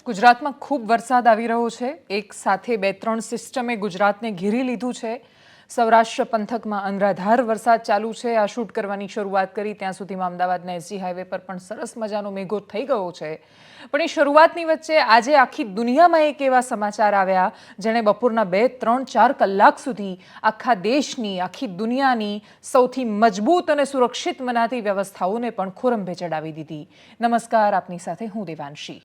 ગુજરાતમાં ખૂબ વરસાદ આવી રહ્યો છે. એક સાથે 2-3 સિસ્ટમે ગુજરાતને ઘેરી લીધું છે. સૌરાષ્ટ્ર પંથકમાં અનરાધાર વરસાદ ચાલુ છે. આ શૂટ કરવાની શરૂઆત કરી ત્યાં સુધીમાં અમદાવાદના એસજી હાઈવે પર પણ સરસ મજાનો મેઘો થઈ ગયો છે. પણ એ શરૂઆતની વચ્ચે આજે આખી દુનિયામાં એક એવા સમાચાર આવ્યા જેણે બપોરના 2-3-4 કલાક સુધી આખા દેશની, આખી દુનિયાની સૌથી મજબૂત અને સુરક્ષિત મનાતી વ્યવસ્થાઓને પણ ખોરંભે ચડાવી દીધી. નમસ્કાર, આપની સાથે હું દેવાંશી.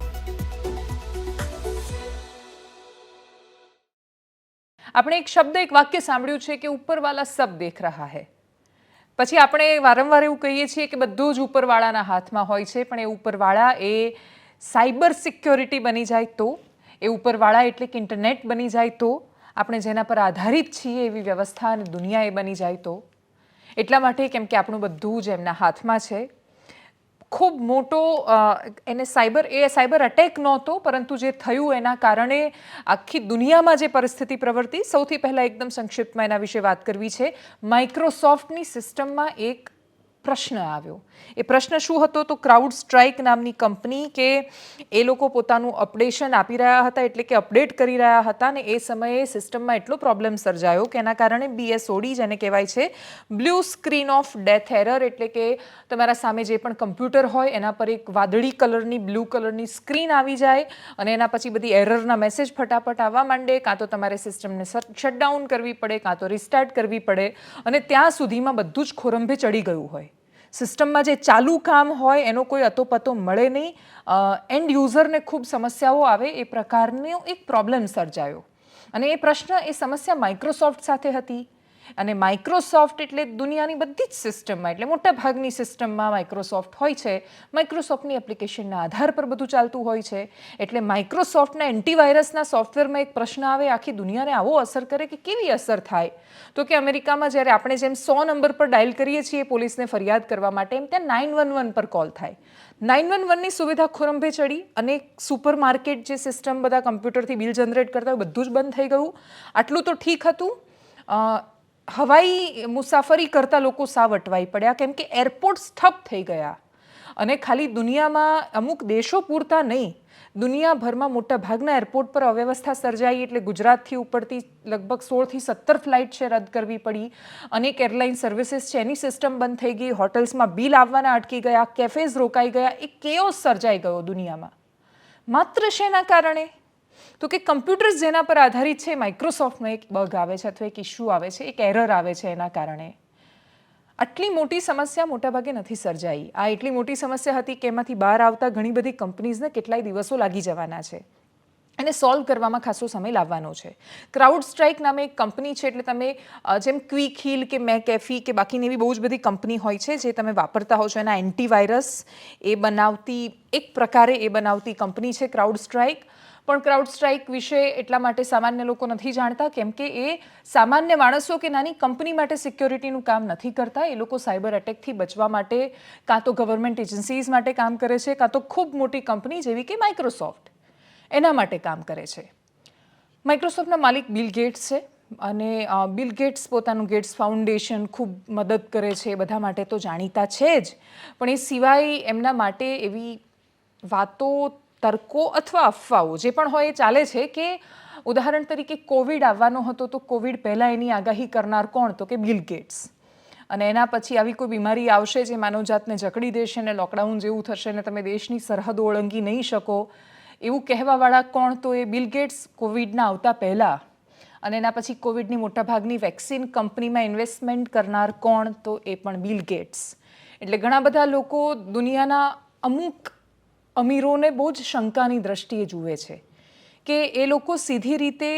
આપણે એક શબ્દ, એક વાક્ય સાંભળ્યું છે કે ઉપરવાલા સબ દેખ રહા હૈ. પછી આપણે વારંવાર એવું કહીએ છીએ કે બધું જ ઉપરવાળાના હાથમાં હોય છે, પણ એ ઉપરવાળા એ સાયબર સિક્યોરિટી બની જાય તો, એ ઉપરવાળા એટલે કે ઇન્ટરનેટ બની જાય તો, આપણે જેના પર આધારિત છીએ એવી વ્યવસ્થા અને દુનિયા એ બની જાય તો. એટલા માટે કેમ કે આપણું બધું જ એમના હાથમાં છે. ખૂબ મોટો સાયબર અટેક નહોતો, પરંતુ જે થયું એના કારણે આખી દુનિયામાં જે પરિસ્થિતિ પ્રવર્તી, સૌથી પહેલાં એકદમ સંક્ષિપ્તમાં એના વિશે વાત કરવી છે. માઇક્રોસોફ્ટની સિસ્ટમમાં એક પ્રશ્ન આવ્યો. એ પ્રશ્ન શું હતો? તો ક્રાઉડ સ્ટ્રાઇક નામની કંપની, કે એ લોકો પોતાનું અપડેશન આપી રહ્યા હતા, એટલે કે અપડેટ કરી રહ્યા હતા, અને એ સમયે સિસ્ટમમાં એટલો પ્રોબ્લેમ સર્જાયો કે એના કારણે BSOD, જેને કહેવાય છે blue screen off death error, એટલે કે તમારા સામે જે પણ કમ્પ્યુટર હોય એના પર એક વાદળી કલરની, બ્લુ કલરની સ્ક્રીન આવી જાય અને એના પછી બધી એરરના મેસેજ ફટાફટ આવવા માંડે. કાં તો તમારે સિસ્ટમને શટડાઉન કરવી પડે, કાં તો રિસ્ટાર્ટ કરવી પડે, અને ત્યાં સુધીમાં બધું જ ખોરંભે ચડી ગયું હોય. સિસ્ટમમાં જે ચાલુ કામ હોય એનો કોઈ અતોપતો મળે નહીં, એન્ડ યુઝરને ખૂબ સમસ્યાઓ આવે, એ પ્રકારનો એક પ્રોબ્લેમ સર્જાયો. અને એ પ્રશ્ન, એ સમસ્યા માઇક્રોસોફ્ટ સાથે હતી. અને માઇક્રોસોફ્ટ એટલે દુનિયાની બધી જ સિસ્ટમમાં, એટલે મોટા ભાગની સિસ્ટમમાં માઇક્રોસોફ્ટ હોય છે. માઇક્રોસોફ્ટની એપ્લિકેશનના આધાર પર બધું ચાલતું હોય છે. એટલે માઇક્રોસોફ્ટના એન્ટીવાયરસના સોફ્ટવેરમાં એક પ્રશ્ન આવે, આખી દુનિયાને આવો અસર કરે કે કેવી અસર થાય? તો કે અમેરિકામાં જ્યારે આપણે જેમ 100 નંબર પર ડાયલ કરીએ છીએ પોલીસને ફરિયાદ કરવા માટે, એમ ત્યાં 911 પર કોલ થાય. 911ની સુવિધા ખોરંભે ચડી અને સુપર માર્કેટ જે સિસ્ટમ બધા કમ્પ્યુટરથી બિલ જનરેટ કરતા હોય બધું જ બંધ થઈ ગયું. આટલું તો ઠીક હતું. હવાઈ મુસાફરી કરતા લોકો સાવ અટવાઈ પડ્યા, કેમ કે એરપોર્ટ્સ ઠપ થઈ ગયા. અને ખાલી દુનિયામાં અમુક દેશો પૂરતા નહીં, દુનિયાભરમાં મોટા ભાગના એરપોર્ટ પર અવ્યવસ્થા સર્જાઈ. એટલે ગુજરાતથી ઉપડતી લગભગ 16 થી 17 ફ્લાઇટ છે રદ કરવી પડી. અનેક એરલાઇન સર્વિસીસ છે એની સિસ્ટમ બંધ થઈ ગઈ. હોટલ્સમાં બિલ આવવાના અટકી ગયા, કેફેઝ રોકાઈ ગયા. એક કેઓસ સર્જાઈ ગયો દુનિયામાં. માત્ર શેના કારણે? તો કે કમ્પ્યુટર્સ જેના પર આધારિત છે, માઇક્રોસોફ્ટનો એક બગ આવે છે અથવા એક ઇશ્યુ આવે છે, એક એરર આવે છે. એના કારણે આટલી મોટી સમસ્યા મોટાભાગે નથી સર્જાઈ. આ એટલી મોટી સમસ્યા હતી કે એમાંથી બહાર આવતા ઘણી બધી કંપનીઝને કેટલાય દિવસો લાગી જવાના છે અને સોલ્વ કરવામાં ખાસો સમય લાવવાનો છે. ક્રાઉડ સ્ટ્રાઇક નામે એક કંપની છે, એટલે તમે જેમ ક્વિક હીલ કે મેકેફી કે બાકીની એવી બહુ જ બધી કંપની હોય છે જે તમે વાપરતા હો છો, એના એન્ટીવાયરસ એ બનાવતી, એક પ્રકારે એ બનાવતી કંપની છે ક્રાઉડ સ્ટ્રાઇક. પણ ક્રાઉડ સ્ટ્રાઇક વિશે એટલા માટે સામાન્ય લોકો નથી જાણતા, કેમ કે એ સામાન્ય માણસો કે નાની કંપની માટે સિક્યોરિટીનું કામ નથી કરતા. એ લોકો સાયબર અટેકથી બચવા માટે કાં તો ગવર્મેન્ટ એજન્સીઝ માટે કામ કરે છે, કાં તો ખૂબ મોટી કંપની જેવી કે માઇક્રોસોફ્ટ એના માટે કામ કરે છે. માઇક્રોસોફ્ટના માલિક બિલ ગેટ્સ છે, અને બિલ ગેટ્સ પોતાનું ગેટ્સ ફાઉન્ડેશન ખૂબ મદદ કરે છે, બધા માટે તો જાણીતા છે જ. પણ એ સિવાય એમના માટે એવી વાતો, તર્કો અથવા અફવાઓ જે પણ હોય એ ચાલે છે કે ઉદાહરણ તરીકે કોવિડ આવવાનો હતો, તો કોવિડ પહેલાં એની આગાહી કરનાર કોણ? તો કે બિલ ગેટ્સ. અને એના પછી આવી કોઈ બીમારી આવશે જે માનવજાતને જકડી દેશે ને લોકડાઉન જેવું થશે ને તમે દેશની સરહદો ઓળંગી નહીં શકો, એવું કહેવાવાળા કોણ? તો એ બિલ ગેટ્સ કોવિડના આવતા પહેલાં. અને એના પછી કોવિડની મોટાભાગની વેક્સિન કંપનીમાં ઇન્વેસ્ટમેન્ટ કરનાર કોણ? તો એ પણ બિલ ગેટ્સ. એટલે ઘણા બધા લોકો દુનિયાના અમુક અમીરોને બહુ જ શંકાની દ્રષ્ટિએ જુએ છે કે એ લોકો સીધી રીતે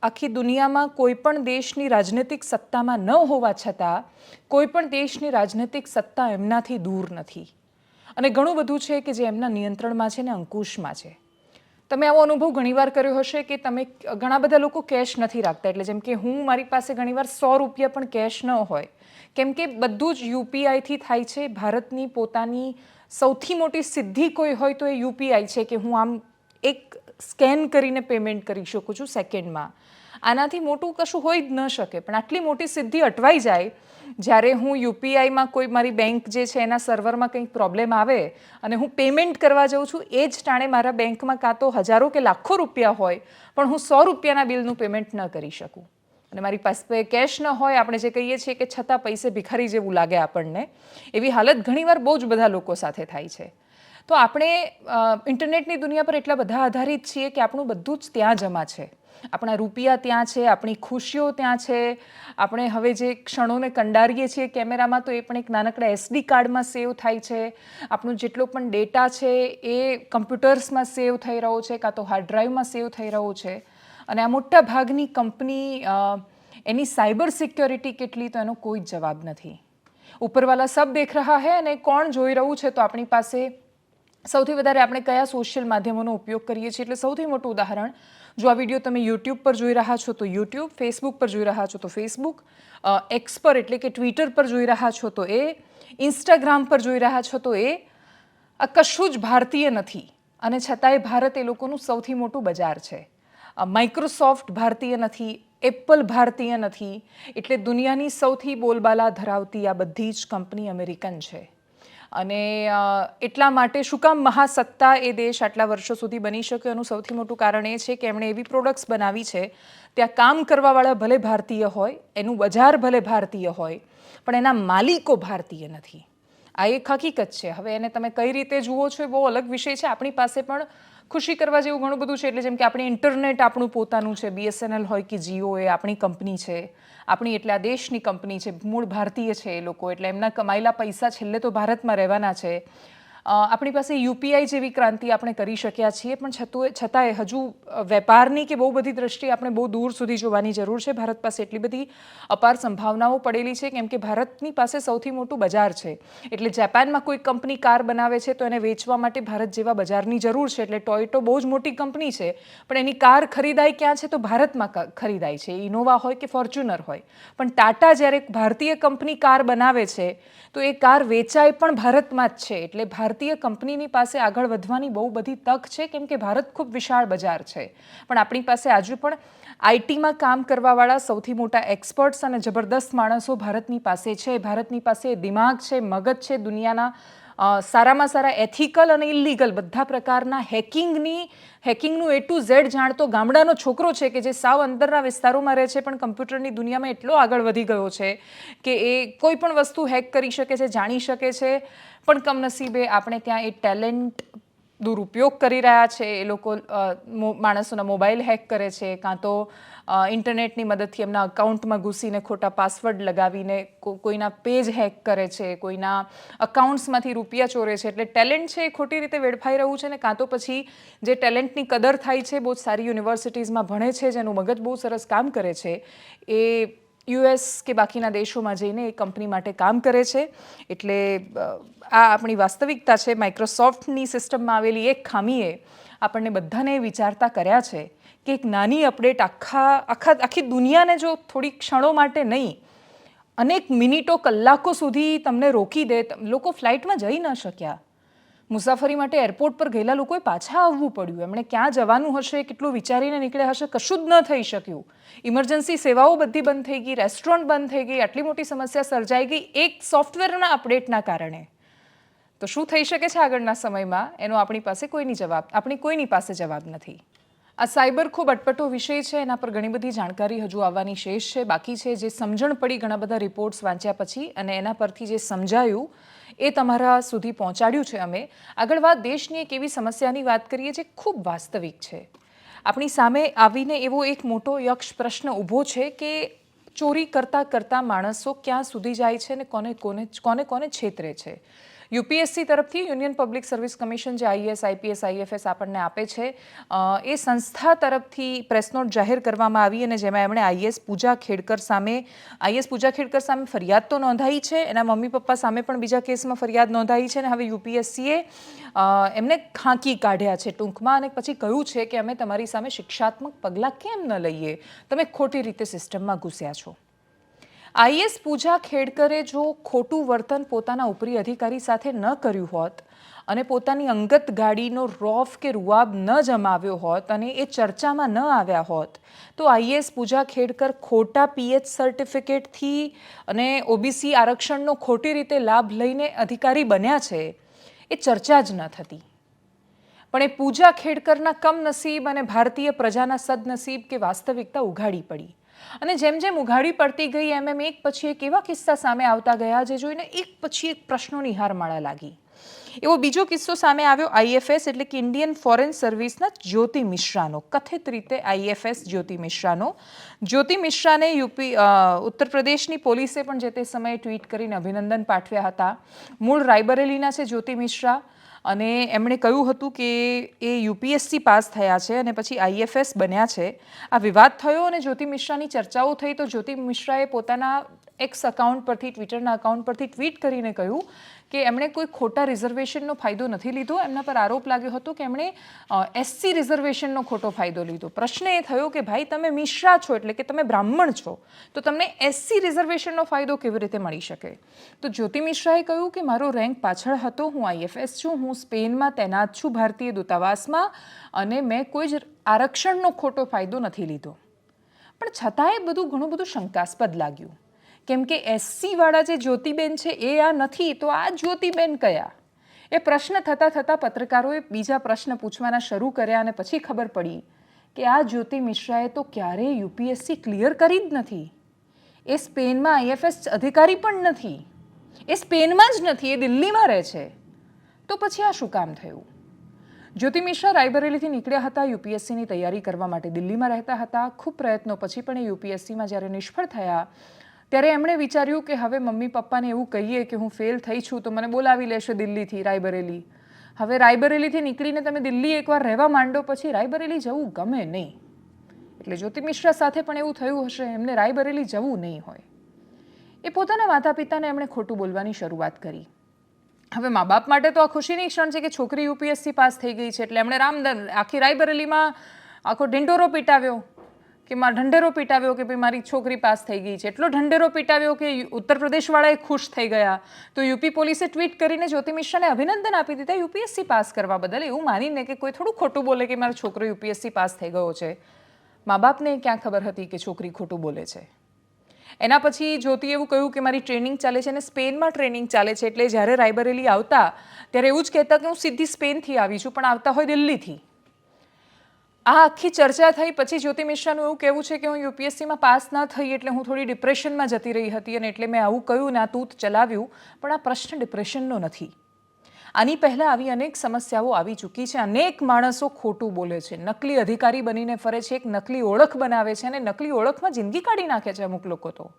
આખી દુનિયામાં કોઈ પણ દેશની રાજનૈતિક સત્તામાં ન હોવા છતાં કોઈ પણ દેશની રાજનૈતિક સત્તા એમનાથી દૂર નથી. અને ઘણું બધું છે કે જે એમના નિયંત્રણમાં છે ને અંકુશમાં છે. તમે આવો અનુભવ ઘણીવાર કર્યો હશે કે તમે, ઘણા બધા લોકો કેશ નથી રાખતા. એટલે જેમ કે હું, મારી પાસે ઘણીવાર 100 રૂપિયા પણ કેશ ન હોય, કેમ કે બધું જ યુપીઆઈથી થાય છે. ભારતની પોતાની સૌથી મોટી સિદ્ધિ કોઈ હોય તો એ યુપીઆઈ છે, કે હું આમ એક સ્કેન કરીને પેમેન્ટ કરી શકું છું સેકન્ડમાં. આનાથી મોટું કશું હોઈ જ ન શકે. પણ આટલી મોટી સિદ્ધિ અટવાઈ જાય જ્યારે હું યુપીઆઈમાં કોઈ મારી બેંક જે છે એના સર્વરમાં કંઈક પ્રોબ્લેમ આવે અને હું પેમેન્ટ કરવા જાઉં છું, એ જ ટાણે મારા બેંકમાં કાં તો હજારો કે લાખો રૂપિયા હોય પણ હું 100 રૂપિયાના બિલનું પેમેન્ટ ન કરી શકું. અને મારી પાસે કેશ ન હોય, આપણે જે કહીએ છીએ કે છતાં પૈસે ભિખારી જેવું લાગે આપણને, એવી હાલત ઘણીવાર બહુ જ બધા લોકો સાથે થાય છે. તો આપણે ઇન્ટરનેટની દુનિયા પર એટલા બધા આધારિત છીએ કે આપણું બધું જ ત્યાં જમા છે. આપણા રૂપિયા ત્યાં છે, આપણી ખુશીઓ ત્યાં છે. આપણે હવે જે ક્ષણોને કંડારીએ છીએ કેમેરામાં, તો એ પણ એક નાનકડા SD કાર્ડમાં સેવ થાય છે. આપણું જેટલો પણ ડેટા છે એ કમ્પ્યુટર્સમાં સેવ થઈ રહ્યો છે, કાં તો હાર્ડ ડ્રાઈવમાં સેવ થઈ રહ્યો છે. અને આ મોટા ભાગની કંપની એની સાયબર સિક્યોરિટી કેટલી, તો એનો કોઈ જ જવાબ નથી. ઉપરવાલા સબ દેખ રહા હૈ, અને કોણ જોઈ રહ્યું છે, તો આપણી પાસે સૌથી વધારે આપણે કયા સોશિયલ માધ્યમોનો ઉપયોગ કરીએ છીએ. એટલે સૌથી મોટું ઉદાહરણ, જો આ વિડીયો તમે યુટ્યુબ પર જોઈ રહ્યા છો તો યુટ્યુબ, ફેસબુક પર જોઈ રહ્યા છો તો ફેસબુક, એક્સ પર એટલે કે ટ્વિટર પર જોઈ રહ્યા છો તો એ, ઇન્સ્ટાગ્રામ પર જોઈ રહ્યા છો તો એ, આ કશું જ ભારતીય નથી. અને છતાંય ભારત એ લોકોનું સૌથી મોટું બજાર છે. માઇક્રોસોફ્ટ ભારતીય નથી, એપલ ભારતીય નથી. એટલે દુનિયાની સૌથી બોલબાલા ધરાવતી આ બધી જ કંપની અમેરિકન છે. અને એટલા માટે શું કામ મહાસત્તા એ દેશ આટલા વર્ષો સુધી બની શક્યો, એનું સૌથી મોટું કારણ એ છે કે એમણે એવી પ્રોડક્ટ્સ બનાવી છે, ત્યાં કામ કરવાવાળા ભલે ભારતીય હોય, એનું બજાર ભલે ભારતીય હોય, પણ એના માલિકો ભારતીય નથી. આ એક હકીકત છે. હવે એને તમે કઈ રીતે જુઓ છો એ બહુ અલગ વિષય છે. આપણી પાસે પણ ખુશી કરવા જેવું ઘણું બધું છે. એટલે જેમ કે આપણે ઇન્ટરનેટ આપણું પોતાનું છે, BSNL હોય કે જીઓ, એ આપણી કંપની છે. આપણી એટલે આ દેશની કંપની છે, મૂળ ભારતીય છે એ લોકો, એટલે એમના કમાયેલા પૈસા છેલ્લે તો ભારતમાં રહેવાના છે. આપણી પાસે યુપીઆઈ જેવી ક્રાંતિ આપણે કરી શક્યા છીએ, પણ છતાંય હજુ વેપારની કે બહુ બધી દ્રષ્ટિએ આપણે બહુ દૂર સુધી જોવાની જરૂર છે. ભારત પાસે એટલી બધી અપાર સંભાવનાઓ પડેલી છે, કેમ કે ભારતની પાસે સૌથી મોટું બજાર છે. એટલે જાપાનમાં કોઈ કંપની કાર બનાવે છે તો એને વેચવા માટે ભારત જેવા બજારની જરૂર છે. એટલે ટોયોટો બહુ જ મોટી કંપની છે, પણ એની કાર ખરીદાય ક્યાં છે, તો ભારતમાં ખરીદાય છે. ઇનોવા હોય કે ફોર્ચ્યુનર હોય. પણ ટાટા જ્યારે ભારતીય કંપની કાર બનાવે છે તો એ કાર વેચાય પણ ભારતમાં જ છે. એટલે ભારતીય કંપનીની પાસે આગળ વધવાની બહુ બધી તક છે, કેમ કે ભારત ખૂબ વિશાળ બજાર છે. પણ આપણી પાસે હજુ પણ આઈટીમાં કામ કરવાવાળા સૌથી મોટા એક્સપર્ટ્સ અને જબરદસ્ત માણસો ભારતની પાસે છે. ભારતની પાસે દિમાગ છે, મગજ છે. દુનિયાના સારામાં સારા એથિકલ અને ઇલીગલ બધા પ્રકારના હેકિંગનું A to Z જાણતો ગામડાનો છોકરો છે, કે જે સાવ અંદરના વિસ્તારોમાં રહે છે, પણ કમ્પ્યુટરની દુનિયામાં એટલો આગળ વધી ગયો છે કે એ કોઈ પણ વસ્તુ હેક કરી શકે છે, જાણી શકે છે. પણ કમનસીબે આપણે ત્યાં એ ટેલેન્ટ દુરુપયોગ કરી રહ્યા છે. એ લોકો માણસોના મોબાઈલ હેક કરે છે, કાં તો ઇન્ટરનેટની મદદથી એમના અકાઉન્ટમાં ઘૂસીને ખોટા પાસવર્ડ લગાવીને કોઈના પેજ હેક કરે છે, કોઈના અકાઉન્ટ્સમાંથી રૂપિયા ચોરે છે. એટલે ટેલેન્ટ છે એ ખોટી રીતે વેડફાઈ રહ્યું છે. ને કાં તો પછી જે ટેલેન્ટની કદર થાય છે, બહુ સારી યુનિવર્સિટીઝમાં ભણે છે, જેનું મગજ બહુ સરસ કામ કરે છે, એ US કે બાકીના દેશોમાં જઈને એ કંપની માટે કામ કરે છે. એટલે આ આપણી વાસ્તવિકતા છે. માઇક્રોસોફ્ટની સિસ્ટમમાં આવેલી એક ખામીએ આપણને બધાને વિચારતા કર્યા છે કે એક નાની અપડેટ આખી દુનિયાને જો થોડી ક્ષણો માટે નહીં, અનેક મિનિટો કલાકો સુધી તમને રોકી દે. લોકો ફ્લાઇટમાં જઈ ન શક્યા. મુસાફરી માટે એરપોર્ટ પર ગયેલા લોકોએ પાછા આવવું પડ્યું. એમણે ક્યાં જવાનું હશે, કેટલું વિચારીને નીકળ્યા હશે, કશું જ ન થઈ શક્યું. ઇમરજન્સી સેવાઓ બધી બંધ થઈ ગઈ, રેસ્ટોરન્ટ બંધ થઈ ગઈ. આટલી મોટી સમસ્યા સર્જાઈ ગઈ એક સોફ્ટવેરના અપડેટના કારણે. તો શું થઈ શકે છે આગળના સમયમાં, એનો આપણી કોઈની પાસે જવાબ નથી. આ સાયબર ખૂબ અટપટો વિષય છે. એના પર ઘણી બધી જાણકારી હજુ આવવાની શેષ છે, બાકી છે. જે સમજણ પડી ઘણા બધા રિપોર્ટ્સ વાંચ્યા પછી, અને એના પરથી જે સમજાયું એ તમારા સુધી પહોંચાડ્યું છે અમે. આગળ દેશની એક એવી સમસ્યાની વાત કરીએ જે ખૂબ વાસ્તવિક છે. આપણી સામે આવીને એવો એક મોટો યક્ષ પ્રશ્ન ઊભો છે કે ચોરી કરતા માણસો ક્યાં સુધી જાય છે અને કોને છેતરે છે. યુપીએસસી તરફથી યુનિયન પબ્લિક સર્વિસ કમિશન, જે IAS, IPS, IFS આપણને આપે છે, એ સંસ્થા તરફથી પ્રેસ નોટ જાહેર કરવામાં આવી, અને જેમાં એમણે IAS પૂજા ખેડકર સામે ફરિયાદ તો નોંધાઈ છે. એના મમ્મી પપ્પા સામે પણ બીજા કેસમાં ફરિયાદ નોંધાઈ છે. અને હવે યુપીએસસીએ એમને ખાંકી કાઢ્યા છે ટૂંકમાં, અને પછી કહ્યું છે કે અમે તમારી સામે શિક્ષાત્મક પગલાં કેમ ન લઈએ, તમે ખોટી રીતે સિસ્ટમમાં ઘૂસ્યા છો. IAS પૂજા ખેડકરે જો ખોટું વર્તન પોતાના ઉપરી અધિકારી સાથે ન કર્યું હોત, અને પોતાની અંગત ગાડીનો રોફ કે રૂઆબ ન જમાવ્યો હોત અને એ ચર્ચામાં ન આવ્યા હોત તો આઈએએસ પૂજા ખેડકર ખોટા પીએચ સર્ટિફિકેટથી અને ઓબીસી આરક્ષણનો ખોટી રીતે લાભ લઈને અધિકારી બન્યા છે એ ચર્ચા જ ન થતી. પણ એ પૂજા ખેડકરના કમનસીબ અને ભારતીય પ્રજાના સદનસીબ કે વાસ્તવિકતા ઉઘાડી પડી. અને જેમ જેમ ઉઘાડી પડતી ગઈ એમ એક પછી એક એવા કિસ્સા સામે આવતા ગયા જે જોઈને એક પછી એક પ્રશ્નોની હારમાળા લાગી. એવો બીજો કિસ્સો સામે આવ્યો આઈએફએસ એટલે કે ઇન્ડિયન ફોરેન સર્વિસના જ્યોતિ મિશ્રાનો. કથિત રીતે આઈએફએસ જ્યોતિ મિશ્રાનો. જ્યોતિ મિશ્રાને ઉત્તર પ્રદેશની પોલીસે પણ જે તે સમયે ટ્વીટ કરીને અભિનંદન પાઠવ્યા હતા. મૂળ રાયબરેલીના છે જ્યોતિ મિશ્રા અને એમણે કહ્યું હતું કે એ યુપીએસસી પાસ થયા છે અને પછી આઈએફએસ બન્યા છે. આ વિવાદ થયો અને જ્યોતિ મિશ્રાની ચર્ચાઓ થઈ તો જ્યોતિ મિશ્રાએ પોતાના એક્સ અકાઉન્ટ પરથી ટ્વિટરના અકાઉન્ટ પરથી ટ્વીટ કરીને કહ્યું કે એમણે કોઈ ખોટા રિઝર્વેશનનો ફાયદો નથી લીધો. એમના પર આરોપ લાગ્યો હતો કે એમણે એસસી રિઝર્વેશનનો ખોટો ફાયદો લીધો. પ્રશ્ન એ થયો કે ભાઈ તમે મિશ્રા છો એટલે કે તમે બ્રાહ્મણ છો તો તમને એસસી રિઝર્વેશનનો ફાયદો કેવી રીતે મળી શકે? તો જ્યોતિ મિશ્રાએ કહ્યું કે મારો રેન્ક પાછળ હતો, હું આઈએફએસ છું, હું સ્પેનમાં તૈનાત છું ભારતીય દૂતાવાસમાં અને મેં કોઈ જ આરક્ષણનો ખોટો ફાયદો નથી લીધો. પણ છતાંય બધું ઘણું બધું શંકાસ્પદ લાગ્યું કેમ કે એસસીવાળા જે જ્યોતિબેન છે એ આ નથી તો આ જ્યોતિબેન કયા? એ પ્રશ્ન થતાં થતાં પત્રકારોએ બીજા પ્રશ્ન પૂછવાના શરૂ કર્યા અને પછી ખબર પડી કે આ જ્યોતિ મિશ્રાએ તો ક્યારેય યુપીએસસી ક્લિયર કરી જ નથી. એ સ્પેનમાં આઈએફએસ અધિકારી પણ નથી. એ સ્પેનમાં જ નથી, એ દિલ્હીમાં રહે છે. તો પછી આ શું કામ થયું? જ્યોતિ મિશ્રા રાયબરેલીથી નીકળ્યા હતા યુપીએસસીની તૈયારી કરવા માટે. દિલ્હીમાં રહેતા હતા. ખૂબ પ્રયત્નો પછી પણ એ યુપીએસસીમાં જ્યારે નિષ્ફળ થયા ત્યારે એમણે વિચાર્યું કે હવે મમ્મી પપ્પાને એવું કહીએ કે હું ફેલ થઈ છું તો મને બોલાવી લેશે દિલ્હીથી રાયબરેલી. હવે રાયબરેલીથી નીકળીને તમે દિલ્હી એકવાર રહેવા માંડો પછી રાયબરેલી જવું ગમે નહીં. એટલે જ્યોતિ મિશ્રા સાથે પણ એવું થયું હશે, એમને રાયબરેલી જવું નહીં હોય. એ પોતાના માતા પિતાને એમણે ખોટું બોલવાની શરૂઆત કરી. હવે મા બાપ માટે તો આ ખુશીની ક્ષણ છે કે છોકરી યુપીએસસી પાસ થઈ ગઈ છે એટલે એમણે આખી રાયબરેલીમાં આખો ઢંઢોરો પીટાવ્યો કે ઢંઢેરો પીટાવ્યો કે ભાઈ મારી છોકરી પાસ થઈ ગઈ છે. એટલો ઢંઢેરો પીટાવ્યો કે ઉત્તર પ્રદેશવાળાએ ખુશ થઈ ગયા. તો યુપી પોલીસે ટ્વીટ કરીને જ્યોતિ મિશ્રાને અભિનંદન આપી દીધા યુપીએસસી પાસ કરવા બદલ, એવું માનીને કે કોઈ થોડું ખોટું બોલે કે મારો છોકરો યુપીએસસી પાસ થઈ ગયો છે. મા બાપને ક્યાં ખબર હતી કે છોકરી ખોટું બોલે છે. એના પછી જ્યોતિએ એવું કહ્યું કે મારી ટ્રેનિંગ ચાલે છે અને સ્પેનમાં ટ્રેનિંગ ચાલે છે એટલે જ્યારે રાયબરેલી આવતા ત્યારે એવું જ કહેતા કે હું સીધી સ્પેનથી આવી છું પણ આવતા હોય દિલ્હીથી. આ આખી ચર્ચા થઈ પછી જ્યોતિ મિશ્રાનું એવું કહેવું છે કે હું યુપીએસસીમાં પાસ ન થઈ એટલે હું થોડી ડિપ્રેશનમાં જતી રહી હતી અને એટલે મેં આવું કહ્યું ને આ તૂત ચલાવ્યું. પણ આ પ્રશ્ન ડિપ્રેશનનો નથી. આની પહેલાં આવી અનેક સમસ્યાઓ આવી ચૂકી છે. અનેક માણસો ખોટું બોલે છે, નકલી અધિકારી બનીને ફરે છે, એક નકલી ઓળખ બનાવે છે અને નકલી ઓળખમાં જિંદગી કાઢી નાખે છે અમુક લોકો. તો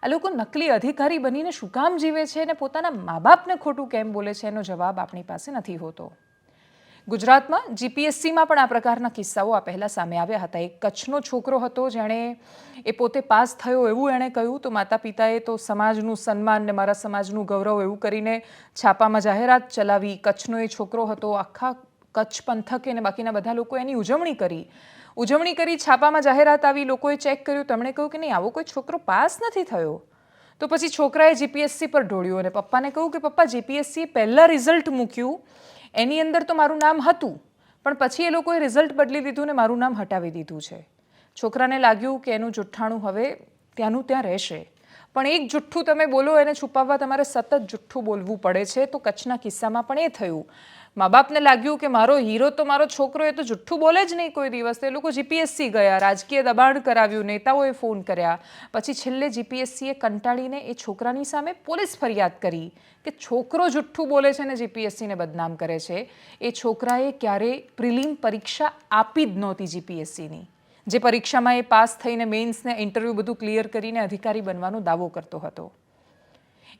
આ લોકો નકલી અધિકારી બનીને શું કામ જીવે છે અને પોતાના મા બાપને ખોટું કેમ બોલે છે એનો જવાબ આપણી પાસે નથી હોતો. ગુજરાતમાં જીપીએસસીમાં પણ આ પ્રકારના કિસ્સાઓ આ પહેલાં સામે આવ્યા હતા. એક કચ્છનો છોકરો હતો જેણે એ પોતે પાસ થયો એવું એણે કહ્યું તો માતા પિતાએ તો સમાજનું સન્માન ને મારા સમાજનું ગૌરવ એવું કરીને છાપામાં જાહેરાત ચલાવી. કચ્છનો એ છોકરો હતો. આખા કચ્છ પંથકે ને બાકીના બધા લોકો એની ઉજવણી કરી. છાપામાં જાહેરાત આવી, લોકોએ ચેક કર્યું, તેમણે કહ્યું કે નહીં આવો કોઈ છોકરો પાસ નથી થયો. તો પછી છોકરાએ જીપીએસસી પર ઢોળ્યું અને પપ્પાને કહ્યું કે પપ્પા જીપીએસસીએ પહેલાં રિઝલ્ટ મૂક્યું એની અંદર તો મારું નામ હતું પણ પછી એ લોકોએ રિઝલ્ટ બદલી દીધું ને મારું નામ હટાવી દીધું છે. છોકરાને લાગ્યું કે એનું જુઠ્ઠાણું હવે ત્યાંનું ત્યાં રહેશે. પણ એક જુઠ્ઠું તમે બોલો એને છુપાવવા તમારે સતત જુઠ્ઠું બોલવું પડે છે. તો કચ્છના કિસ્સામાં પણ એ થયું. મા બાપને લાગ્યું કે મારો હીરો તો મારો છોકરો એ તો જુઠ્ઠું બોલે જ નહીં કોઈ દિવસ. તો એ લોકો જીપીએસસી ગયા, રાજકીય દબાણ કરાવ્યું, નેતાઓએ ફોન કર્યા. પછી છેલ્લે જીપીએસસીએ કંટાળીને એ છોકરાની સામે પોલીસ ફરિયાદ કરી કે છોકરો જુઠ્ઠું બોલે છે ને જીપીએસસીને બદનામ કરે છે. એ છોકરાએ ક્યારેય પ્રિલિમ પરીક્ષા આપી જ નહોતી જીપીએસસીની, જે પરીક્ષામાં એ પાસ થઈને મેઇન્સને ઇન્ટરવ્યૂ બધું ક્લિયર કરીને અધિકારી બનવાનો દાવો કરતો હતો.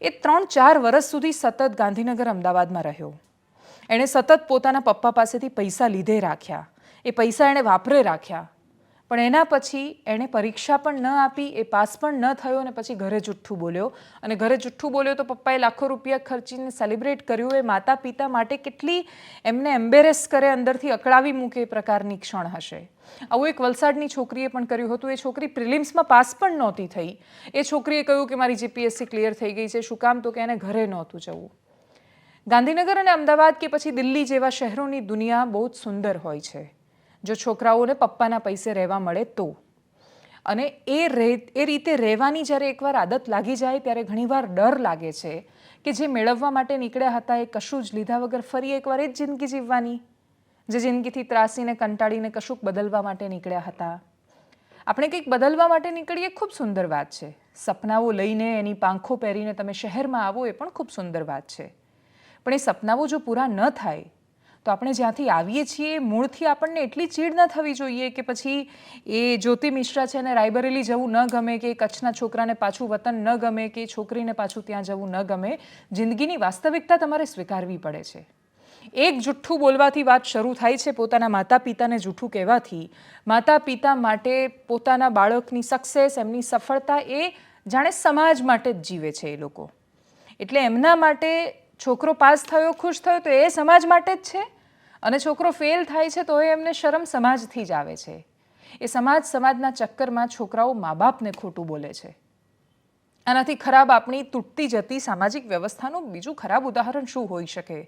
એ 3-4 વર્ષ સુધી સતત ગાંધીનગર અમદાવાદમાં રહ્યો. એણે સતત પોતાના પપ્પા પાસેથી પૈસા લીધે રાખ્યા. એ પૈસા એણે વાપરે રાખ્યા. પણ એના પછી એણે પરીક્ષા પણ ન આપી, એ પાસ પણ ન થયો અને પછી ઘરે જુઠ્ઠું બોલ્યો. અને ઘરે જુઠ્ઠું બોલ્યો તો પપ્પાએ લાખો રૂપિયા ખર્ચીને સેલિબ્રેટ કર્યું. એ માતા પિતા માટે કેટલી એમને એમ્બેરેસ કરે, અંદરથી અકળાવી મૂકે એ પ્રકારની ક્ષણ હશે. આવું એક વલસાડની છોકરીએ પણ કર્યું હતું. એ છોકરી પ્રિલિમ્સમાં પાસ પણ નહોતી થઈ. એ છોકરીએ કહ્યું કે મારી જીપીએસસી ક્લિયર થઈ ગઈ છે. શું કામ? તો કે એને ઘરે નહોતું જવું. ગાંધીનગર અને અમદાવાદ કે પછી દિલ્હી જેવા શહેરોની દુનિયા બહુ જ સુંદર હોય છે જો છોકરાઓને પપ્પાના પૈસે રહેવા મળે તો. અને એ રીતે રહેવાની જ્યારે એકવાર આદત લાગી જાય ત્યારે ઘણીવાર ડર લાગે છે કે જે મેળવવા માટે નીકળ્યા હતા એ કશું જ લીધા વગર ફરી એકવાર એ જ જિંદગી જીવવાની, જે જિંદગીથી ત્રાસીને કંટાળીને કશુંક બદલવા માટે નીકળ્યા હતા. આપણે કંઈક બદલવા માટે નીકળીએ ખૂબ સુંદર વાત છે. સપનાઓ લઈને એની પાંખો પહેરીને તમે શહેરમાં આવો એ પણ ખૂબ સુંદર વાત છે. પણ એ સપનાઓ જો પૂરા ન થાય તો આપણે જ્યાંથી આવીએ છીએ મૂળથી આપણને એટલી ચીડ ન થવી જોઈએ કે પછી એ જ્યોતિ મિશ્રા છે ને રાયબરેલી જવું ન ગમે, કે કચ્છના છોકરાને પાછું વતન ન ગમે, કે છોકરીને પાછું ત્યાં જવું ન ગમે. જિંદગીની વાસ્તવિકતા તમારે સ્વીકારવી પડે છે. એક જુઠ્ઠું બોલવાથી વાત શરૂ થાય છે, પોતાના માતા પિતાને જૂઠું કહેવાથી. માતા પિતા માટે પોતાના બાળકની સક્સેસ, એમની સફળતા એ જાણે સમાજ માટે જ જીવે છે એ લોકો. એટલે એમના માટે છોકરો પાસ થયો, ખુશ થયો તો એ સમાજ માટે જ છે, અને છોકરો ફેલ થાય છે તો એમને શરમ સમાજથી જ આવે છે. એ સમાજના ચક્કરમાં છોકરાઓ મા બાપને ખોટું બોલે છે. આનાથી ખરાબ આપણી તૂટતી જતી સામાજિક વ્યવસ્થાનું બીજું ખરાબ ઉદાહરણ શું હોઈ શકે?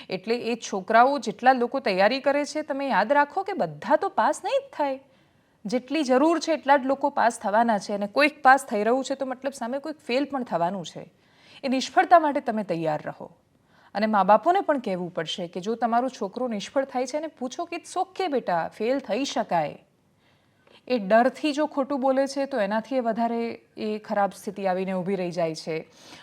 એટલે એ છોકરાઓ જેટલા લોકો તૈયારી કરે છે, તમે યાદ રાખો કે બધા તો પાસ નહીં જ થાય. જેટલી જરૂર છે એટલા જ લોકો પાસ થવાના છે, અને કોઈક પાસ થઈ રહ્યું છે તો મતલબ સામે કોઈક ફેલ પણ થવાનું છે. એ નિષ્ફળતા માટે તમે તૈયાર રહો. અને મા બાપોને પણ કહેવું પડશે કે જો તમારું છોકરું નિષ્ફળ થાય છે એને પૂછો કે ઇટ્સ ઓકે બેટા, ફેલ થઈ શકાય. એ ડરથી જો ખોટું બોલે છે તો એનાથી વધારે એ ખરાબ સ્થિતિ આવીને ઊભી રહી જાય છે.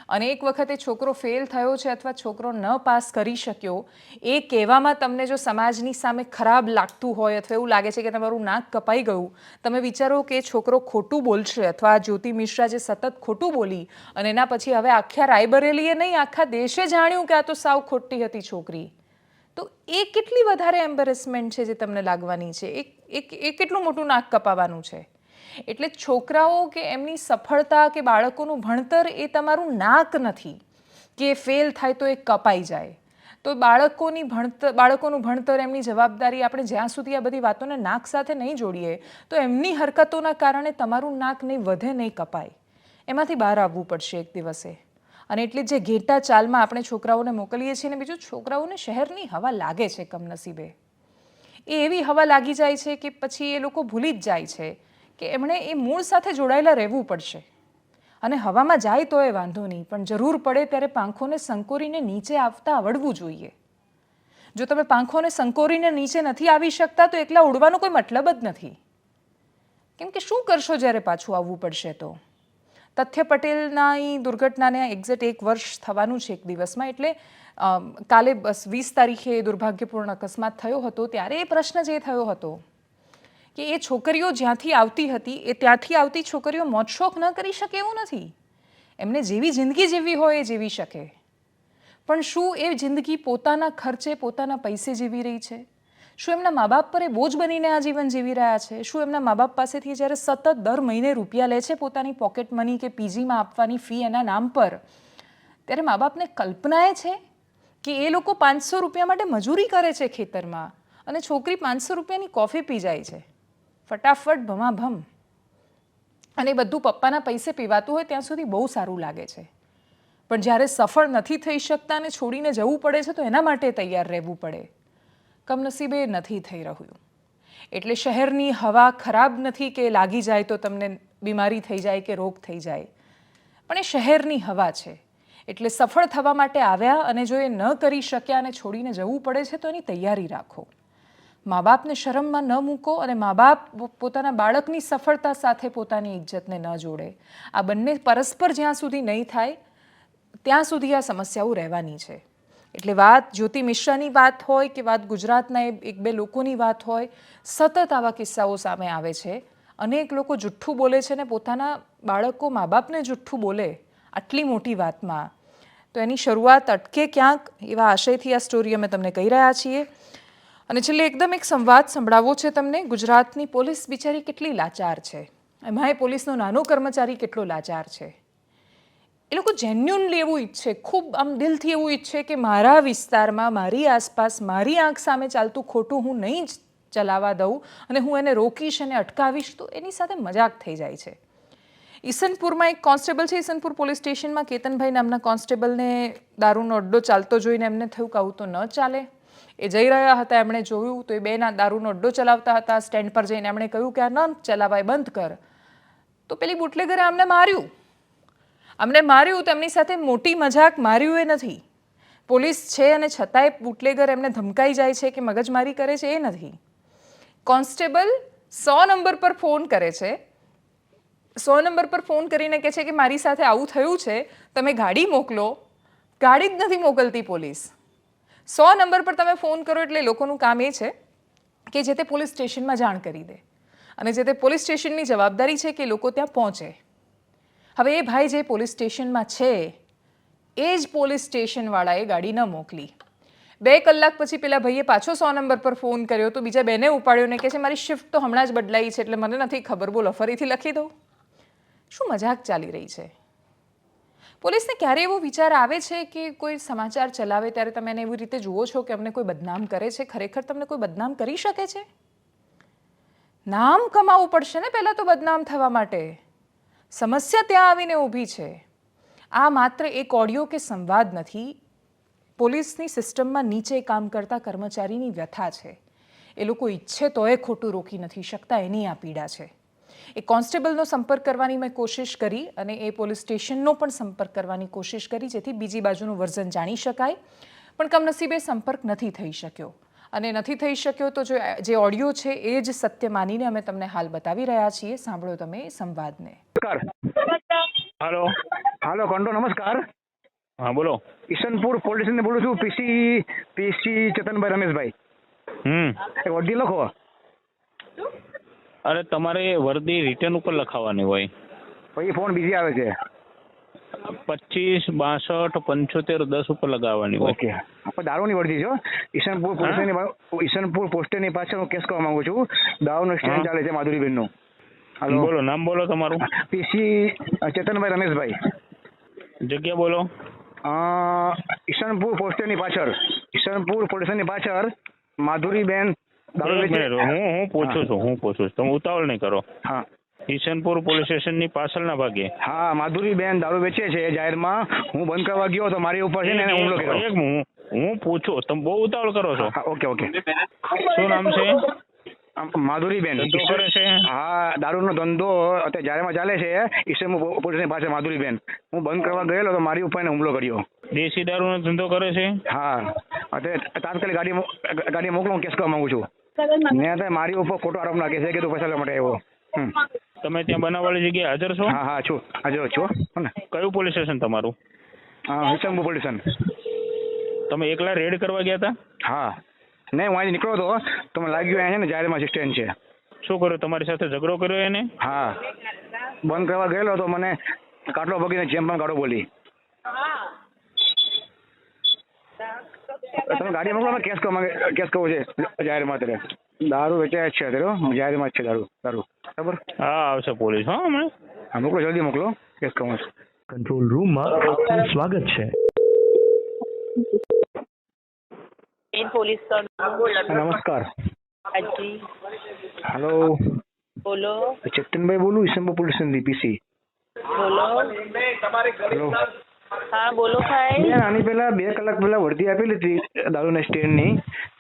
અને એક વખતે છોકરો ફેલ થયો છે અથવા છોકરો ન પાસ કરી શક્યો એ કહેવામાં તમને જો સમાજની સામે ખરાબ લાગતું હોય, અથવા એવું લાગે છે કે તમારું નાક કપાઈ ગયું, તમે વિચારો કે છોકરો ખોટું બોલશે, અથવા જ્યોતિ મિશ્રા જે સતત ખોટું બોલી અને એના પછી હવે આખા રાયબરેલીએ નહીં આખા દેશે જાણ્યું કે આ તો સાવ ખોટી હતી છોકરી, તો એ કેટલી વધારે એમ્બેરેસમેન્ટ છે જે તમને લાગવાની છે. એ કેટલું મોટું નાક કપાવાનું છે. એટલે છોકરાઓ કે એમની સફળતા કે બાળકોનું ભણતર એ તમારું નાક નથી કે ફેલ થાય તો એ કપાઈ જાય. તો બાળકોનું ભણતર, એમની જવાબદારી, આપણે જ્યાં સુધી આ બધી વાતોને નાક સાથે નહીં જોડીએ તો એમની હરકતોના કારણે તમારું નાક નહીં વધે, નહીં કપાય. એમાંથી બહાર આવવું પડશે એક દિવસે. અને એટલે જે ઘેટા ચાલમાં આપણે છોકરાઓને મોકલીએ છીએ, ને બીજું છોકરાઓને શહેરની હવા લાગે છે કમનસીબે. એ એવી હવા લાગી જાય છે કે પછી એ લોકો ભૂલી જ જાય છે કે એમણે એ મૂળ સાથે જોડાયેલા રહેવું પડશે. અને હવામાં જાય તો એ વાંધો નહીં, પણ જરૂર પડે ત્યારે પાંખોને સંકોરીને નીચે આવતા આવડવું જોઈએ. જો તમે પાંખોને સંકોરીને નીચે નથી આવી શકતા તો એકલા ઉડવાનો કોઈ મતલબ જ નથી. કેમ કે શું કરશો જ્યારે પાછું આવવું પડશે તો? તથ્ય પટેલના એ દુર્ઘટનાને એક્ઝેક્ટ 1 વર્ષ થવાનું છે એક દિવસમાં. એટલે કાલે 20 તારીખે દુર્ભાગ્યપૂર્ણ અકસ્માત થયો હતો. ત્યારે એ પ્રશ્ન જે થયો હતો કે એ છોકરીઓ જ્યાંથી આવતી હતી એ ત્યાંથી આવતી છોકરીઓ મોજશોખ ન કરી શકે એવું નથી. એમને જેવી જિંદગી જીવવી હોય એ જીવી શકે. પણ શું એ જિંદગી પોતાના ખર્ચે, પોતાના પૈસે જીવી રહી છે? શું એમના મા બાપ પર એ બોજ બનીને આ જીવન જીવી રહ્યા છે? શું એમના મા બાપ પાસેથી જ્યારે સતત દર મહિને રૂપિયા લે છે પોતાની પોકેટ મની કે પીજીમાં આપવાની ફી એના નામ પર, ત્યારે મા બાપને કલ્પના એ છે કે એ લોકો 500 રૂપિયા માટે મજૂરી કરે છે ખેતરમાં, અને છોકરી 500 રૂપિયાની કોફી પી જાય છે ફટાફટ ભમાભમ. અને એ બધું પપ્પાના પૈસે પીવાતું હોય ત્યાં સુધી બહુ સારું લાગે છે. પણ જ્યારે સફળ નથી થઈ શકતા અને છોડીને જવું પડે છે તો એના માટે તૈયાર રહેવું પડે. કમનસીબે નથી થઈ રહ્યું. એટલે શહેરની હવા ખરાબ નથી કે લાગી જાય તો તમને બીમારી થઈ જાય કે રોગ થઈ જાય, પણ એ શહેરની હવા છે. એટલે સફળ થવા માટે આવ્યા અને જો એ ન કરી શક્યા અને છોડીને જવું પડે છે તો એની તૈયારી રાખો. મા બાપને શરમમાં ન મૂકો, અને મા બાપ પોતાના બાળકની સફળતા સાથે પોતાની ઇજ્જતને ન જોડે. આ બંને પરસ્પર જ્યાં સુધી નહીં થાય ત્યાં સુધી આ સમસ્યાઓ રહેવાની છે. એટલે વાત જ્યોતિ મિશ્રાની વાત હોય કે વાત ગુજરાતના 1-2 લોકોની વાત હોય, સતત આવા કિસ્સાઓ સામે આવે છે. અનેક લોકો જુઠ્ઠું બોલે છે ને પોતાના બાળકો મા બાપને જુઠ્ઠું બોલે આટલી મોટી વાતમાં, તો એની શરૂઆત અટકે ક્યાંક, એવા આશયથી આ સ્ટોરી અમે તમને કહી રહ્યા છીએ. અને છેલ્લે એકદમ એક સંવાદ સંભળાવવો છે તમને. ગુજરાતની પોલીસ બિચારી કેટલી લાચાર છે, એમાંય પોલીસનો નાનો કર્મચારી કેટલો લાચાર છે. એ લોકો જેન્યુનલી એવું ઈચ્છે, ખૂબ આમ દિલથી એવું ઈચ્છે કે મારા વિસ્તારમાં, મારી આસપાસ, મારી આંખ સામે ચાલતું ખોટું હું નહીં જ ચલાવવા દઉં, અને હું એને રોકીશ અને અટકાવીશ તો એની સાથે મજાક થઈ જાય છે. ઈસનપુરમાં એક કોન્સ્ટેબલ છે, ઈસનપુર પોલીસ સ્ટેશનમાં કેતનભાઈ નામના કોન્સ્ટેબલને દારૂનો અડ્ડો ચાલતો જોઈને એમને થયું કે આવું તો ન ચાલે. એ જઈ રહ્યા હતા, એમણે જોયું તો એ બેના દારૂનો અડ્ડો ચલાવતા હતા. સ્ટેન્ડ પર જઈને એમણે કહ્યું કે આ ન ચલાવાય, બંધ કર. તો પેલી બુટલેગરે અમને માર્યું તો એમની સાથે મોટી મજાક માર્યું એ નથી. પોલીસ છે અને છતાંય બુટલેગર એમને ધમકાઈ જાય છે કે મગજમારી કરે છે, એ નથી. કોન્સ્ટેબલ 100 નંબર પર ફોન કરે છે, 100 નંબર પર ફોન કરીને કહે છે કે મારી સાથે આવું થયું છે, તમે ગાડી મોકલો. ગાડી જ નથી મોકલતી પોલીસ. 100 નંબર પર તમે ફોન કરો એટલે લોકોનું કામ એ છે કે જે તે પોલીસ સ્ટેશનમાં જાણ કરી દે, અને જે તે પોલીસ સ્ટેશનની જવાબદારી છે કે લોકો ત્યાં પહોંચે. હવે એ ભાઈ જે પોલીસ સ્ટેશનમાં છે એ જ પોલીસ સ્ટેશનવાળાએ ગાડી ન મોકલી. 2 કલાક પછી પેલા ભાઈએ પાછો 100 નંબર પર ફોન કર્યો તો બીજા બેને ઉપાડ્યો ને કહે છે મારી શિફ્ટ તો હમણાં જ બદલાઈ છે એટલે મને નથી ખબર, બોલો ફરીથી લખી દઉં. શું મજાક ચાલી રહી છે? પોલીસને ક્યારે એવો વિચાર આવે છે કે કોઈ સમાચાર ચલાવે ત્યારે તમે એને એવી રીતે જુઓ છો કે અમને કોઈ બદનામ કરે છે? ખરેખર તમને કોઈ બદનામ કરી શકે છે? નામ કમાવવું પડશે ને પહેલાં તો બદનામ થવા માટે. સમસ્યા ત્યાં આવીને ઊભી છે. આ માત્ર એક ઓડિયો કે સંવાદ નથી, પોલીસની સિસ્ટમમાં નીચે કામ કરતા કર્મચારીની વ્યથા છે. એ લોકો ઈચ્છે તોય ખોટું રોકી નથી શકતા, એની આ પીડા છે. એ કોન્સ્ટેબલનો સંપર્ક કરવાની મેં કોશિશ કરી અને એ પોલીસ સ્ટેશનનો પણ સંપર્ક કરવાની કોશિશ કરી જેથી બીજી બાજુનું વર્ઝન જાણી શકાય, પણ કમનસીબે સંપર્ક નથી થઈ શક્યો. અને નથી થઈ શક્યો તો જે ઓડિયો છે એ જ સત્ય માનીને અમે તમને હાલ બતાવી રહ્યા છીએ. સાંભળો તમે એ સંવાદને. હાલો હાલો કંટો નમસ્કાર. હા બોલો. ઈસનપુર પોલીસ સ્ટેશન બોલું છું. પીસી ચેતનભાઈ રમેશભાઈ. એક વર્દી લખો. અરે તમારે વર્દી રિટર્ન ઉપર લખાવવાની હોય. પછી ફોન બીજી આવે છે. 25 62 75 10 ઉપર લગાવવાની હોય. ઓકે, આપણે દારૂની વર્દી છો. ઈસનપુર પોસ્ટની પાછળ હું કેસ કરવા માંગુ છું. દારૂનો સ્ટેન્ડ ચાલે છે માધુરીબેનનું. હાલો, બોલો, નામ બોલો તમારું. પીસી ચેતનભાઈ રમેશભાઈ. જગ્યા બોલો. ઈસનપુર પોસ્ટની પાછળ, ઈસનપુર પોલીસ સ્ટેશનની પાછળ માધુરીબેન દારૂ એક મિનિટ, હું પૂછું છું તમે ઉતાવળ નહીં કરો. હા, ઈશનપુર પોલીસ સ્ટેશનની પાછળના ભાગે. હા, માધુરીબેન દારૂ વેચે છે જાહેરમાં. હું બંધ કરવા ગયો તો મારી ઉપર છે ને એને હુમલો કર્યો. હું પૂછું, તમે બહુ ઉતાવળ કરો છો. ઓકે. શું નામ છે? માધુરીબેન. ધંધો કરે છે? હા, દારૂનો ધંધો અત્યારે જાહેરમાં ચાલે છે ઈસનપુર પોલીસની પાસે. માધુરીબેન, હું બંધ કરવા ગયેલો તો મારી ઉપર એને હુમલો કર્યો. દેશી દારૂનો ધંધો કરે છે? હા, અત્યારે તાત્કાલિક ગાડી મોકલો, હું કેસ કરવા માંગુ છું. ને અત્યારે મારી ઉપર ખોટો આરોપ નાખે છે કે તું પૈસા લેવા માટે આવ્યો. તમે ત્યાં બનાવવાળી જગ્યાએ હાજર છો? હા છું, હાજર છું. કયું પોલીસ સ્ટેશન તમારું? Isanpur police station. તમે એકલા રેડ કરવા ગયા હતા? હા, નહીં, હું અહીંથી નીકળ્યો હતો તો મને લાગ્યું અહીંયા છે ને જાહેરમાં સ્ટેન્ડ છે. શું કર્યું, તમારી સાથે ઝઘડો કર્યો એને? હા, બંધ કરવા ગયેલો તો મને કાટલો ભગીને જેમ પણ કાઢો બોલી. તમે ગાડી મોકલો, કેસ કરવો છે જાહેરમાં. અત્યારે દારૂ વેચાય જ છે, અત્યારે જાહેરમાં જ છે દારૂ. બરાબર? હા, આવશે પોલીસ. હા, હમણાં. હા, મોકલો, જલ્દી મોકલો, કેસ કરવો છે. કંટ્રોલ રૂમમાં આપનું સ્વાગત છે. પોલીસ નમસ્કાર. હાજી, હેલો, બોલો. ચેતનભાઈ બોલું, ઈસનપુર પોલીસ સ્ટેશન પીસી. બોલો. હેલો. હા, બોલો ભાઈ. બેન, આની પહેલા 2 કલાક પહેલા વર્દી આપેલી હતી દારૂના સ્ટેન્ડની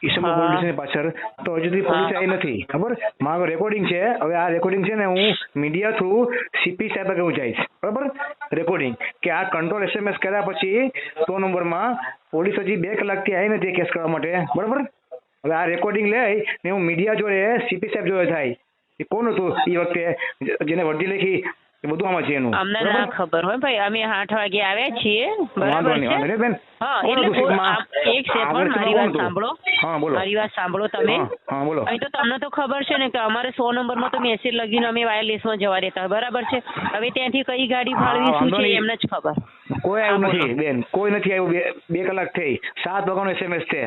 ઈસનપુર પોલીસ સ્ટેશનની પાછળ, તો હજુ સુધી પોલીસ આવી નથી. ખબર? મારો રેકોર્ડિંગ છે. હવે આ રેકોર્ડિંગ છે ને હું મીડિયા થ્રુ સીપી સાહેબ આગળ હું જઈશ. બરાબર? રેકોર્ડિંગ કે આ કંટ્રોલ SMS કર્યા પછી 100 નંબરમાં પોલીસ હજી 2 કલાકથી આવી નથી કેસ કરવા માટે. બરાબર? હવે આ રેકોર્ડિંગ લઈ ને હું મીડિયા જોડે સીપી સાહેબ જોડે થાય એ કોણ હતું એ વખતે જેને વર્દી લખી એ બધું આમાં છે એનું. અમને ના ખબર હોય ભાઈ, અમે 8 વાગે આવ્યા છીએ. બરાબર છે? વાંધો બેન. હા, એટલે એક સેકન્ડ મારી વાત સાંભળો. હા, બોલો. મારી વાત સાંભળો તમે. હા, બોલો. અહીં તો તમને તો ખબર છે ને કે અમારે 100 નંબરમાં તો મેસેજ લગીને અમે વાયરલેસમાં જવા દેતા. બરાબર છે? હવે ત્યાંથી કઈ ગાડી ફાળવી શું છે એમને જ ખબર. કોઈ આવ્યું નથી બેન, કોઈ નથી આવ્યું. 2 કલાક થઈ. 7 વાગ્યાનો SMS છે.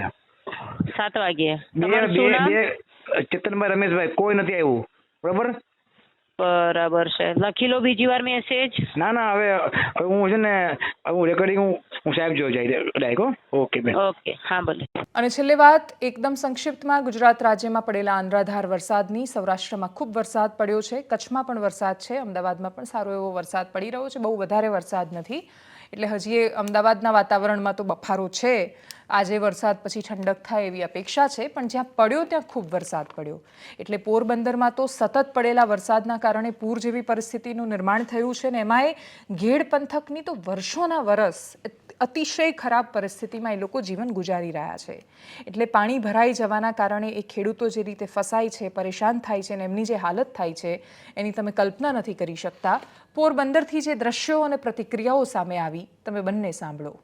7 વાગે. તમારું શું નામ? ચેતનભાઈ રમેશભાઈ, કોઈ નથી આવ્યું. બરાબર? બરાબર છે, લખી લો બીજી વાર મેસેજ. ના હવે હું છે ને હું રેકોર્ડિંગ હું સાહેબ જોઈ જાય ડાયરેક્ટ. ઓકે બેન. ઓકે, હા ભલે. અને છેલ્લે વાત એકદમ સંક્ષિપ્તમાં, ગુજરાત રાજ્યમાં પડેલા અનરાધાર વરસાદની. સૌરાષ્ટ્રમાં ખૂબ વરસાદ પડ્યો છે, કચ્છમાં પણ વરસાદ છે, અમદાવાદમાં પણ સારો એવો વરસાદ પડી રહ્યો છે. બહુ વધારે વરસાદ નથી, એટલે હજી અમદાવાદના વાતાવરણમાં તો બફારો છે. આજે વરસાદ પછી ઠંડક થાય એવી અપેક્ષા છે, પણ જ્યાં પડ્યો ત્યાં ખૂબ વરસાદ પડ્યો. એટલે પોરબંદરમાં તો સતત પડેલા વરસાદના કારણે પૂર જેવી પરિસ્થિતિનું નિર્માણ થયું છે, ને એમાંય ઘેડ પંથકની તો વર્ષોના વરસ અતિશય ખરાબ પરિસ્થિતિમાં એ લોકો જીવન ગુજારી રહ્યા છે. એટલે પાણી ભરાઈ જવાના કારણે એ ખેડૂતો જે રીતે ફસાય છે, પરેશાન થાય છે, અને એમની જે હાલત થાય છે એની તમે કલ્પના નથી કરી શકતા. પોરબંદરથી જે દ્રશ્યો અને પ્રતિક્રિયાઓ સામે આવી, તમે બંને સાંભળો.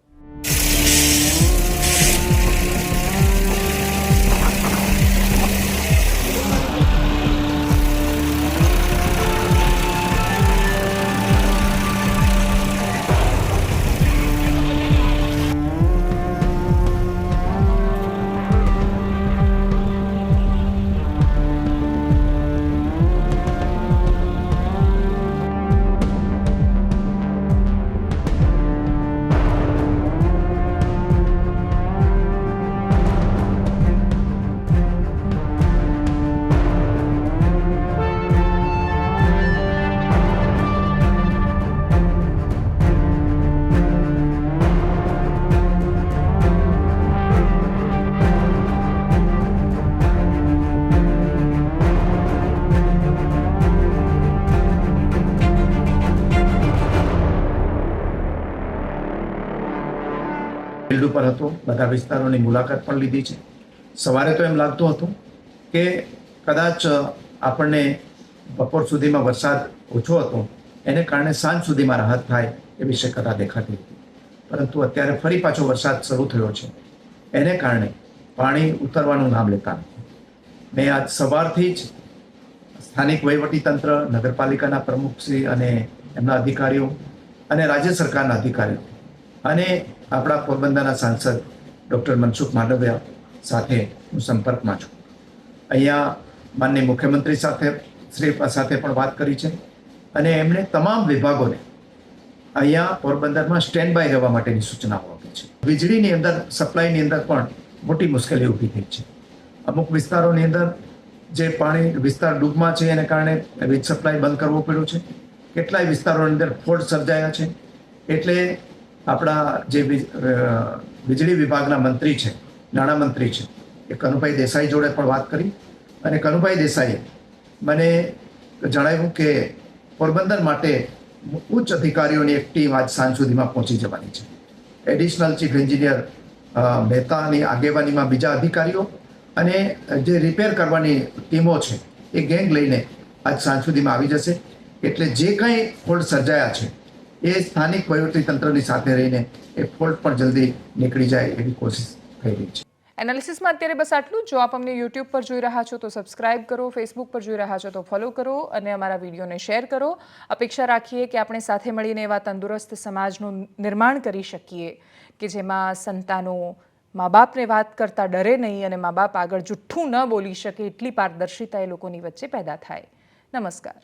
ફિલ્ડ ઉપર હતો, બધા વિસ્તારોની મુલાકાત પણ લીધી છે. સવારે તો એમ લાગતું હતું કે કદાચ આપણને બપોર સુધીમાં વરસાદ ઓછો હતો, એને કારણે સાંજ સુધીમાં રાહત થાય એવી શક્યતા દેખાતી હતી. પરંતુ અત્યારે ફરી પાછો વરસાદ શરૂ થયો છે, એને કારણે પાણી ઉતરવાનું નામ લેતા નથી. મેં આજ સવારથી જ સ્થાનિક વહીવટીતંત્ર, નગરપાલિકાના પ્રમુખશ્રી અને એમના અધિકારીઓ અને રાજ્ય સરકારના અધિકારીઓ અને આપણા પોરબંદરના સાંસદ ડૉક્ટર મનસુખ માંડવિયા સાથે હું સંપર્કમાં છું. અહીંયા માનનીય મુખ્યમંત્રી સાથે પણ વાત કરી છે, અને એમણે તમામ વિભાગોને અહીંયા પોરબંદરમાં સ્ટેન્ડ બાય રહેવા માટેની સૂચનાઓ આપી છે. વીજળીની અંદર, સપ્લાયની અંદર પણ મોટી મુશ્કેલી ઊભી થઈ છે. અમુક વિસ્તારોની અંદર જે પાણી વિસ્તાર ડૂબમાં છે એને કારણે વીજ સપ્લાય બંધ કરવો પડ્યો છે. કેટલાય વિસ્તારોની અંદર ફોલ્ટ સર્જાયા છે. એટલે આપણા જે વીજળી વિભાગના મંત્રી છે, નાણામંત્રી છે, એ કનુભાઈ દેસાઈ જોડે પણ વાત કરી, અને કનુભાઈ દેસાઈએ મને જણાવ્યું કે પોરબંદર માટે ઉચ્ચ અધિકારીઓની એક ટીમ આજ સાંજ સુધીમાં પહોંચી જવાની છે. એડિશનલ ચીફ એન્જિનિયર મહેતાની આગેવાનીમાં બીજા અધિકારીઓ અને જે રિપેર કરવાની ટીમો છે એ ગેંગ લઈને આજ સાંજ સુધીમાં આવી જશે. એટલે જે કંઈ ફોલ્ટ સર્જાયા છે એ સ્થાનિક વહીવટીતંત્રની સાથે રહીને એ ફોલ્ટ પણ જલ્દી નીકળી જાય એવી કોશિશ થઈ રહી છે. એનાલિસિસમાં અત્યારે બસ આટલું. જો આપ અમને યુટ્યુબ પર જોઈ રહ્યા છો તો સબસ્ક્રાઇબ કરો, ફેસબુક પર જોઈ રહ્યા છો તો ફોલો કરો, અને અમારા વિડીયોને શેર કરો. અપેક્ષા રાખીએ કે આપણે સાથે મળીને એવા તંદુરસ્ત સમાજનું નિર્માણ કરી શકીએ કે જેમાં સંતાનો મા બાપને વાત કરતા ડરે નહીં, અને મા બાપ આગળ જુઠ્ઠું ન બોલી શકે એટલી પારદર્શિતા એ લોકોની વચ્ચે પેદા થાય. નમસ્કાર.